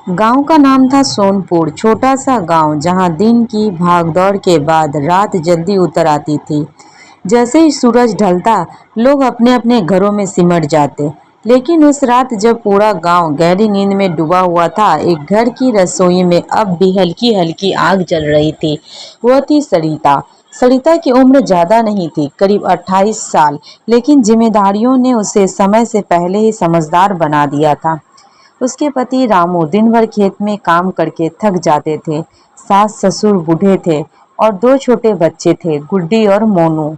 गांव का नाम था सोनपुर। छोटा सा गांव जहां दिन की भागदौड़ के बाद रात जल्दी उतर आती थी। जैसे ही सूरज ढलता लोग अपने अपने घरों में सिमट जाते। लेकिन उस रात जब पूरा गांव गहरी नींद में डूबा हुआ था, एक घर की रसोई में अब भी हल्की हल्की आग जल रही थी। वह थी सरिता। सरिता की उम्र ज्यादा नहीं थी, करीब 28 साल, लेकिन जिम्मेदारियों ने उसे समय से पहले ही समझदार बना दिया था। उसके पति रामू दिन भर खेत में काम करके थक जाते थे। सास ससुर बूढ़े थे और दो छोटे बच्चे थे, गुड्डी और मोनू।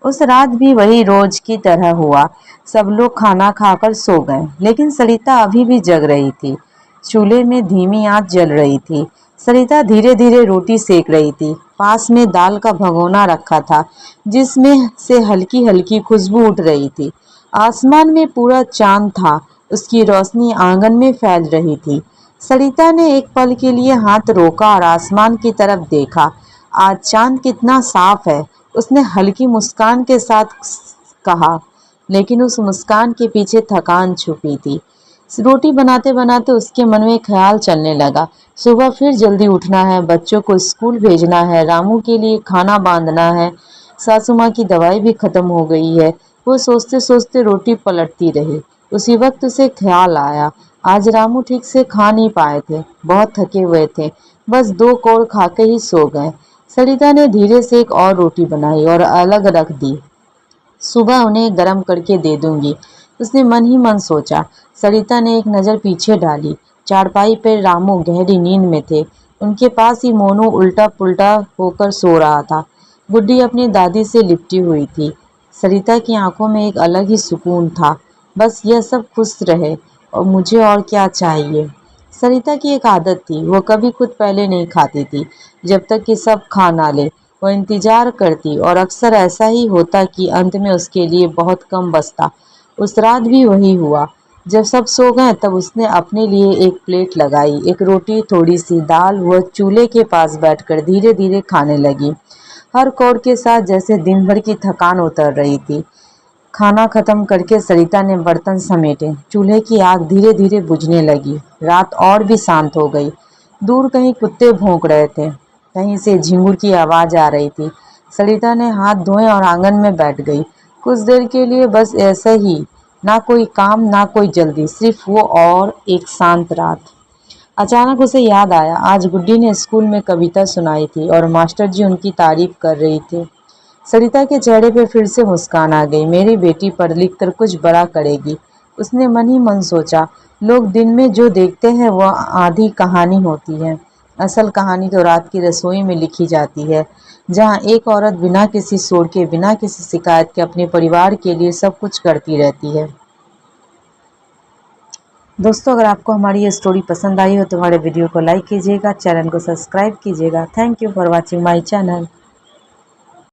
उस रात भी वही रोज की तरह हुआ। सब लोग खाना खाकर सो गए, लेकिन सरिता अभी भी जग रही थी। चूल्हे में धीमी आंच जल रही थी। सरिता धीरे धीरे रोटी सेक रही थी। पास में दाल का भगोना रखा था, जिसमें से हल्की हल्की खुशबू उठ रही थी। आसमान में पूरा चांद था, उसकी रोशनी आंगन में फैल रही थी। सरिता ने एक पल के लिए हाथ रोका और आसमान की तरफ देखा। आज चांद कितना साफ है, उसने हल्की मुस्कान के साथ कहा, लेकिन उस मुस्कान के पीछे थकान छुपी थी। रोटी बनाते बनाते उसके मन में ख्याल चलने लगा। सुबह फिर जल्दी उठना है, बच्चों को स्कूल भेजना है, रामू के लिए खाना बांधना है। सासू माँ की दवाई भी खत्म हो गई है। वो सोचते सोचते रोटी पलटती रही। उसी वक्त उसे ख्याल आया, आज रामू ठीक से खा नहीं पाए थे, बहुत थके हुए थे, बस 2 कोर खा के ही सो गए। सरिता ने धीरे से एक और रोटी बनाई और अलग रख दी। सुबह उन्हें गरम करके दे दूंगी, उसने मन ही मन सोचा। सरिता ने एक नज़र पीछे डाली। चारपाई पर रामू गहरी नींद में थे। उनके पास ही मोनू उल्टा पुल्टा होकर सो रहा था। गुड्डी अपनी दादी से लिपटी हुई थी। सरिता की आंखों में एक अलग ही सुकून था। बस यह सब खुश रहे और मुझे और क्या चाहिए। सरिता की एक आदत थी, वो कभी खुद पहले नहीं खाती थी जब तक कि सब खा ना ले। वो इंतजार करती और अक्सर ऐसा ही होता कि अंत में उसके लिए बहुत कम बचता। उस रात भी वही हुआ। जब सब सो गए तब उसने अपने लिए एक प्लेट लगाई, एक रोटी, थोड़ी सी दाल। वह चूल्हे के पास बैठकर धीरे धीरे खाने लगी, हर कौर के साथ जैसे दिन भर की थकान उतर रही थी। खाना खत्म करके सरिता ने बर्तन समेटे। चूल्हे की आग धीरे धीरे बुझने लगी। रात और भी शांत हो गई। दूर कहीं कुत्ते भौंक रहे थे, कहीं से झिंगुर की आवाज आ रही थी। सरिता ने हाथ धोए और आंगन में बैठ गई। कुछ देर के लिए बस ऐसे ही, ना कोई काम ना कोई जल्दी, सिर्फ वो और एक शांत रात। अचानक उसे याद आया, आज गुड्डी ने स्कूल में कविता सुनाई थी और मास्टर जी उनकी तारीफ कर रही थे। सरिता के चेहरे पे फिर से मुस्कान आ गई। मेरी बेटी पढ़ लिख कर कुछ बड़ा करेगी, उसने मन ही मन सोचा। लोग दिन में जो देखते हैं वह आधी कहानी होती है, असल कहानी तो रात की रसोई में लिखी जाती है, जहाँ एक औरत बिना किसी शोर के, बिना किसी शिकायत के अपने परिवार के लिए सब कुछ करती रहती है। दोस्तों, अगर आपको हमारी ये स्टोरी पसंद आई हो तो हमारे वीडियो को लाइक कीजिएगा, चैनल को सब्सक्राइब कीजिएगा। Thank you for watching my channel.